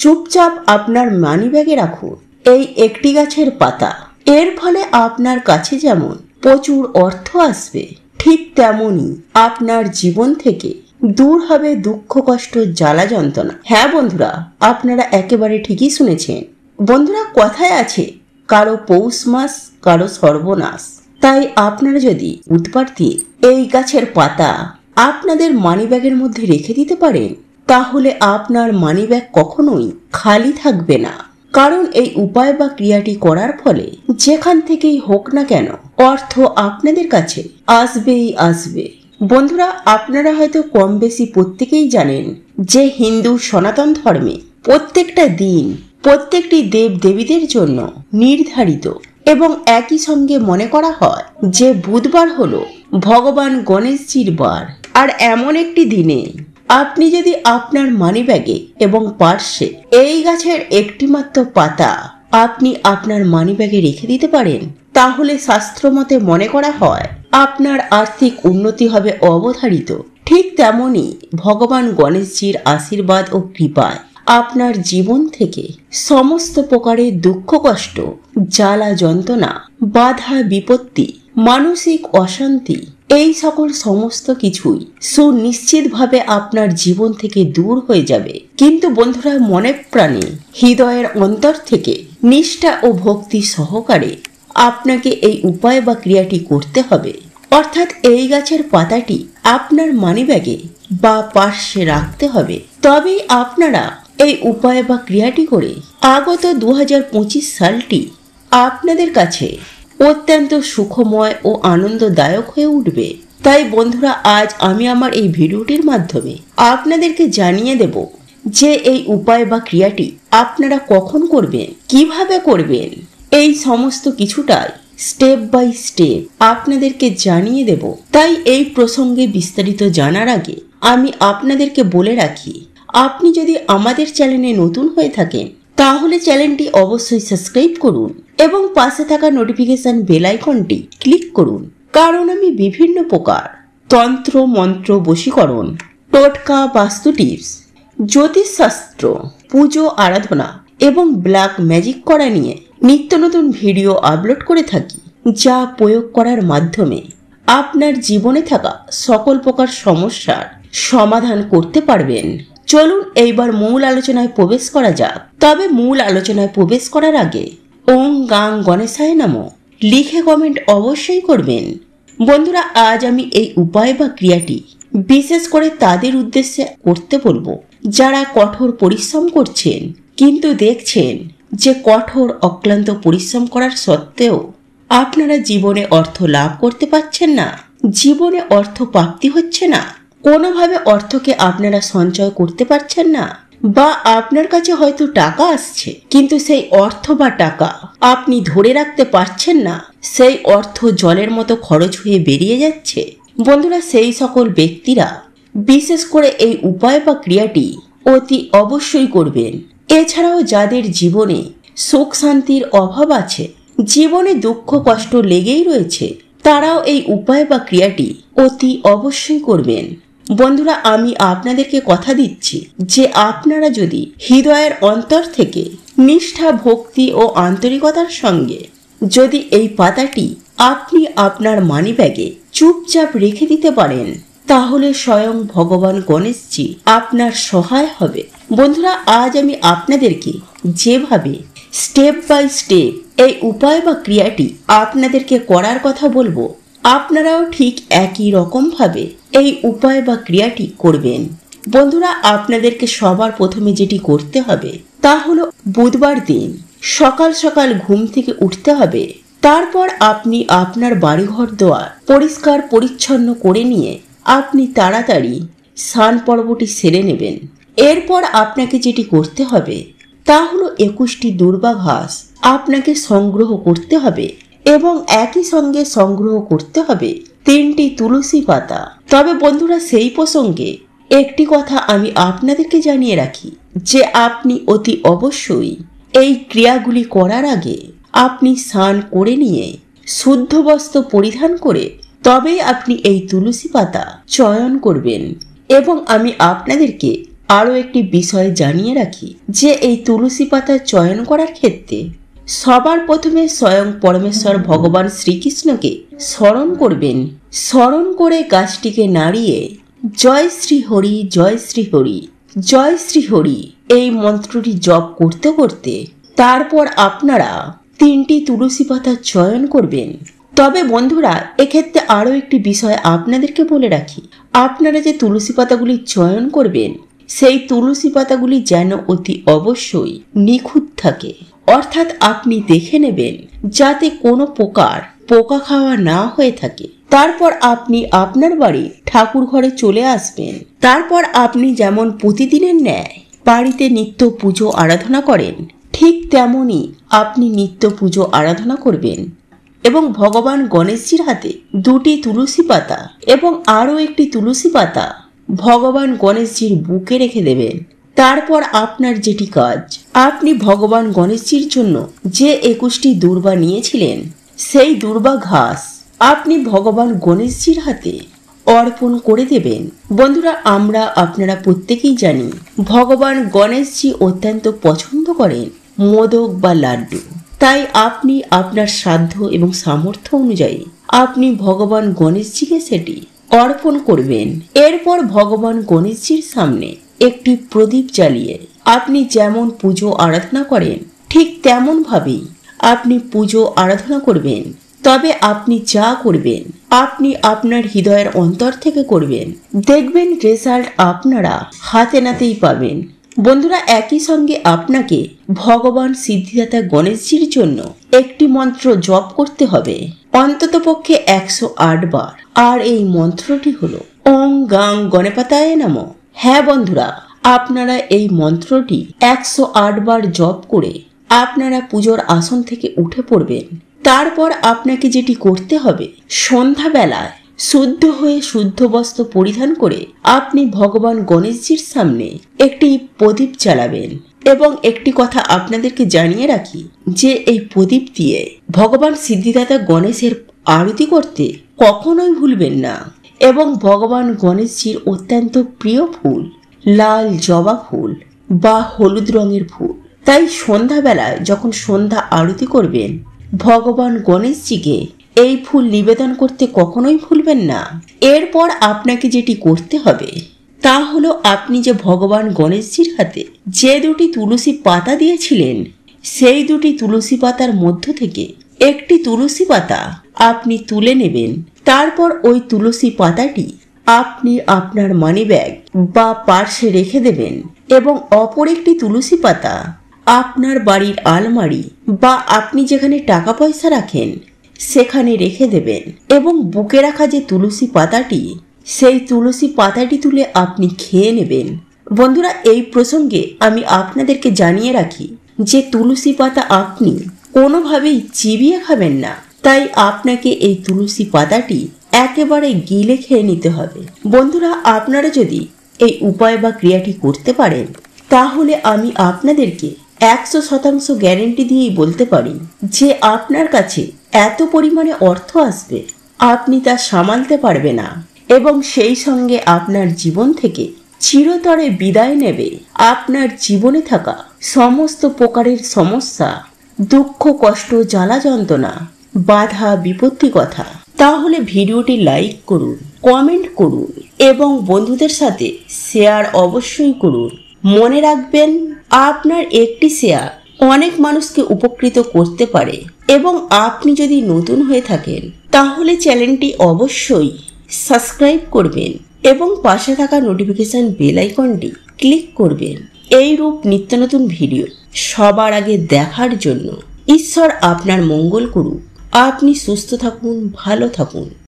চুপচাপ আপনার মানিব্যাগে রাখুন এই একটি গাছের পাতা। এর ফলে আপনার কাছে যেমন প্রচুর অর্থ আসবে, ঠিক তেমনই আপনার জীবন থেকে দূর হবে দুঃখ, কষ্ট, জ্বালা, যন্ত্রণা। হ্যাঁ বন্ধুরা, আপনারা একেবারে ঠিকই শুনেছেন। বন্ধুরা, কথায় আছে কারো পৌষ মাস কারো সর্বনাশ। তাই আপনারা যদি বুধবার দিয়ে এই গাছের পাতা আপনাদের মানিব্যাগের মধ্যে রেখে দিতে পারেন, তাহলে আপনার মানিব্যাগ কখনোই খালি থাকবে না। কারণ এই উপায় বা ক্রিয়াটি করার ফলে যেখান থেকেই হোক না কেন অর্থ আপনাদের কাছে আসবেই আসবে। বন্ধুরা, আপনারা হয়তো কম বেশি প্রত্যেকেই জানেন যে হিন্দু সনাতন ধর্মে প্রত্যেকটা দিন প্রত্যেকটি দেব দেবীদের জন্য নির্ধারিত এবং একই সঙ্গে মনে করা হয় যে বুধবার হলো ভগবান গণেশজির বার। আর এমন একটি দিনে আপনি যদি আপনার মানিব্যাগে এবং পার্সে এই গাছের একটি মাত্র পাতা আপনি আপনার মানিব্যাগে রেখে দিতে পারেন, তাহলে শাস্ত্রমতে মনে করা হয় আপনার আর্থিক উন্নতি হবে অবধারিত। ঠিক তেমনি ভগবান গণেশজির আশীর্বাদ ও কৃপায় আপনার জীবন থেকে সমস্ত প্রকারের দুঃখ, কষ্ট, জ্বালা, যন্ত্রণা, বাধা, বিপত্তি, মানসিক অশান্তি, এই সকল সমস্ত কিছুই সুনিশ্চিতভাবে আপনার জীবন থেকে দূর হয়ে যাবে। কিন্তু বন্ধুরা, মনে প্রাণে হৃদয়ের অন্তর থেকে নিষ্ঠা ও ভক্তি সহকারে আপনাকে এই উপায় বা ক্রিয়াটি করতে হবে। অর্থাৎ এই গাছের পাতাটি আপনার মানিব্যাগে বা পার্শ্বে রাখতে হবে। তবেই আপনারা এই উপায় বা ক্রিয়াটি করে আগত 2025 সালটি আপনাদের কাছে অত্যন্ত সুখময় ও আনন্দদায়ক হয়ে উঠবে। তাই বন্ধুরা, আজ আমি আমার এই ভিডিওটির মাধ্যমে আপনাদেরকে জানিয়ে দেব যে এই উপায় বা ক্রিয়াটি আপনারা কখন করবেন, কিভাবে করবেন, এই সমস্ত কিছুটাই স্টেপ বাই স্টেপ আপনাদেরকে জানিয়ে দেব। তাই এই প্রসঙ্গে বিস্তারিত জানার আগে আমি আপনাদেরকে বলে রাখি, আপনি যদি আমাদের চ্যানেলে নতুন হয়ে থাকেন তাহলে চ্যানেলটি অবশ্যই সাবস্ক্রাইব করুন এবং পাশে থাকা নোটিফিকেশন বেল আইকনটি ক্লিক করুন। কারণ আমি বিভিন্ন প্রকার তন্ত্র, মন্ত্র, বশীকরণ, টোটকা, বাস্তু টিপস, জ্যোতিষশাস্ত্র, পুজো, আরাধনা এবং ব্ল্যাক ম্যাজিক করা নিয়ে নিত্য নতুন ভিডিও আপলোড করে থাকি, যা প্রয়োগ করার মাধ্যমে আপনার জীবনে থাকা সকল প্রকার সমস্যার সমাধান করতে পারবেন। চলুন এইবার মূল আলোচনায় প্রবেশ করা যাক। তবে মূল আলোচনায় প্রবেশ করার আগে ওং গাং গণেশায় নমঃ লিখে কমেন্ট অবশ্যই করবেন। বন্ধুরা, আজ আমি এই উপায় বা ক্রিয়াটি বিশেষ করে তাদের উদ্দেশ্যে করতে বলবো যারা কঠোর পরিশ্রম করছেন, কিন্তু দেখছেন যে কঠোর অক্লান্ত পরিশ্রম করার সত্ত্বেও আপনারা জীবনে অর্থ লাভ করতে পারছেন না, জীবনে অর্থ প্রাপ্তি হচ্ছে না, কোনোভাবে অর্থকে আপনারা সঞ্চয় করতে পারছেন না, বা আপনার কাছে হয়তো টাকা আসছে কিন্তু সেই অর্থ বা টাকা আপনি ধরে রাখতে পারছেন না, সেই অর্থ জলের মতো খরচ হয়ে বেরিয়ে যাচ্ছে। বন্ধুরা, সেই সকল ব্যক্তিরা বিশেষ করে এই উপায় বা ক্রিয়াটি অতি অবশ্যই করবেন। এছাড়াও যাদের জীবনে সুখ শান্তির অভাব আছে, জীবনে দুঃখ কষ্ট লেগেই রয়েছে, তারাও এই উপায় বা ক্রিয়াটি অতি অবশ্যই করবেন। বন্ধুরা, আমি আপনাদেরকে কথা দিচ্ছি যে আপনারা যদি হৃদয়ের অন্তর থেকে নিষ্ঠা, ভক্তি ও আন্তরিকতার সঙ্গে যদি এই পাতাটি আপনি আপনার মানিব্যাগে চুপচাপ রেখে দিতে পারেন, তাহলে স্বয়ং ভগবান গণেশজি আপনার সহায় হবে। বন্ধুরা, আজ আমি আপনাদেরকে যেভাবে স্টেপ বাই স্টেপ এই উপায় বা ক্রিয়াটি আপনাদেরকে করার কথা বলবো, আপনারাও ঠিক একই রকম ভাবে এই উপায় বা ক্রিয়াটি করবেন। বন্ধুরা, আপনাদেরকে সবার প্রথমে যেটি করতে হবে তা হলো বুধবার দিন সকাল সকাল ঘুম থেকে উঠতে হবে। তারপর আপনি আপনার বাড়িঘর দোয়ার পরিষ্কার পরিচ্ছন্ন করে নিয়ে আপনি তাড়াতাড়ি স্নান পর্বটি সেরে নেবেন। এরপর আপনাকে যেটি করতে হবে তা হলো 21টি দূর্বা ঘাস আপনাকে সংগ্রহ করতে হবে এবং একই সঙ্গে সংগ্রহ করতে হবে 3টি তুলসী পাতা। তবে বন্ধুরা, সেই প্রসঙ্গে একটি কথা আমি আপনাদেরকে জানিয়ে রাখি যে আপনি অতি অবশ্যই এই ক্রিয়াগুলি করার আগে আপনি স্নান করে নিয়ে শুদ্ধ বস্ত্র পরিধান করে তবেই আপনি এই তুলসী পাতা চয়ন করবেন। এবং আমি আপনাদেরকে আরও একটি বিষয় জানিয়ে রাখি যে এই তুলসী পাতা চয়ন করার ক্ষেত্রে সবার প্রথমে স্বয়ং পরমেশ্বর ভগবান শ্রীকৃষ্ণকে স্মরণ করবেন। স্মরণ করে গাছটিকে নাড়িয়ে জয় শ্রী হরি, জয় শ্রী হরি, জয় শ্রী হরি এই মন্ত্রটি জপ করতে করতে তারপর আপনারা 3টি তুলসী পাতা চয়ন করবেন। তবে বন্ধুরা, এক্ষেত্রে আরও একটি বিষয় আপনাদেরকে বলে রাখি, আপনারা যে তুলসী পাতাগুলি চয়ন করবেন সেই তুলসী পাতাগুলি যেন অতি অবশ্যই নিখুঁত থাকে, অর্থাৎ আপনি দেখে নেবেন যাতে কোনো প্রকার পোকা খাওয়া না হয়ে থাকে। তারপর আপনি আপনার বাড়ি ঠাকুর ঘরে চলে আসবেন। তারপর আপনি যেমন প্রতিদিনের ন্যায় বাড়িতে নিত্য পুজো আরাধনা করেন, ঠিক তেমনই আপনি নিত্য পুজো আরাধনা করবেন এবং ভগবান গণেশজির হাতে 2টি তুলসী পাতা এবং আরও একটি তুলসী পাতা ভগবান গণেশজির বুকে রেখে দেবেন। তারপর আপনার যেটি কাজ, আপনি ভগবান গণেশজির জন্য যে 21টি দূর্বা নিয়েছিলেন সেই দূর্বা ঘাস আপনি ভগবান গণেশজির হাতে অর্পণ করে দেবেন। বন্ধুরা, আপনারা প্রত্যেকেই জানি ভগবান গণেশজি অত্যন্ত পছন্দ করেন মোদক বা লাড্ডু। তাই আপনি আপনার সাধ্য এবং সামর্থ্য অনুযায়ী আপনি ভগবান গণেশজিকে সেটি অর্পণ করবেন। এরপর ভগবান গণেশজির সামনে একটি প্রদীপ জ্বালিয়ে আপনি যেমন পুজো আরাধনা করেন ঠিক তেমন ভাবেই আপনি পুজো আরাধনা করবেন। তবে আপনি যা করবেন আপনি আপনার হৃদয়ের অন্তর থেকে করবেন, দেখবেন রেজাল্ট আপনারা হাতে নাতেই পাবেন। বন্ধুরা, একই সঙ্গে আপনাকে ভগবান সিদ্ধিদাতা গণেশজির জন্য একটি মন্ত্র জপ করতে হবে অন্ততপক্ষে 108 বার। আর এই মন্ত্রটি হলো ওং গাং গণপতায় নমঃ। হ্যাঁ বন্ধুরা, আপনারা এই মন্ত্রটি 108 বার জপ করে আপনারা পুজোর আসন থেকে উঠে পড়বেন। তারপর আপনাকে যেটি করতে হবে, সন্ধ্যাবেলায় শুদ্ধ হয়ে শুদ্ধ বস্ত্র পরিধান করে আপনি ভগবান গণেশজির সামনে একটি প্রদীপ জ্বালাবেন। এবং একটি কথা আপনাদেরকে জানিয়ে রাখি যে এই প্রদীপ দিয়ে ভগবান সিদ্ধিদাতা গণেশের আরতি করতে কখনোই ভুলবেন না। এবং ভগবান গণেশজির অত্যন্ত প্রিয় ফুল লাল জবা ফুল বা হলুদ রঙের ফুল। তাই সন্ধ্যাবেলায় যখন সন্ধ্যা আরতি করবেন ভগবান গণেশজিকে এই ফুল নিবেদন করতে কখনোই ভুলবেন না। এরপর আপনাকে যেটি করতে হবে তা হলো, আপনি যে ভগবান গণেশজির হাতে যে 2টি তুলসী পাতা দিয়েছিলেন সেই 2টি তুলসী পাতার মধ্য থেকে একটি তুলসী পাতা আপনি তুলে নেবেন। তারপর ওই তুলসী পাতাটি আপনি আপনার মানি ব্যাগ বা পার্সে রেখে দেবেন এবং অপর একটি তুলসী পাতা আপনার বাড়ির আলমারি বা আপনি যেখানে টাকা পয়সা রাখেন সেখানে রেখে দেবেন। এবং বুকে রাখা যে তুলসী পাতাটি সেই তুলসী পাতাটি তুলে আপনি খেয়ে নেবেন। বন্ধুরা, এই প্রসঙ্গে আমি আপনাদেরকে জানিয়ে রাখি যে তুলসী পাতা আপনি কোনোভাবেই চিবিয়ে খাবেন না। তাই আপনাকে এই তুলসী পাতাটি একেবারে গিলে খেয়ে নিতে হবে। বন্ধুরা, আপনারা যদি এই উপায় বা ক্রিয়াটি করতে পারেন তাহলে আমি আপনাদেরকে 100% গ্যারেন্টি দিয়েই বলতে পারি যে আপনার কাছে এত পরিমাণে অর্থ আসবে আপনি তা সামালতে পারবে না এবং সেই সঙ্গে আপনার জীবন থেকে চিরতরে বিদায় নেবে আপনার জীবনে থাকা সমস্ত প্রকারের সমস্যা, দুঃখ, কষ্ট, জ্বালা যন্ত্রণা, বাধা, বিপত্তি কথা। তাহলে ভিডিওটি লাইক করুন, কমেন্ট করুন এবং বন্ধুদের সাথে শেয়ার অবশ্যই করুন। মনে রাখবেন, আপনার একটি শেয়ার অনেক মানুষকে উপকৃত করতে পারে। এবং আপনি যদি নতুন হয়ে থাকেন তাহলে চ্যানেলটি অবশ্যই সাবস্ক্রাইব করবেন এবং পাশে থাকা নোটিফিকেশন বেল আইকনটি ক্লিক করবেন। এই রূপ নিত্য নতুন ভিডিও সবার আগে দেখার জন্য। ঈশ্বর আপনার মঙ্গল করুক। আপনি সুস্থ থাকুন, ভালো থাকুন।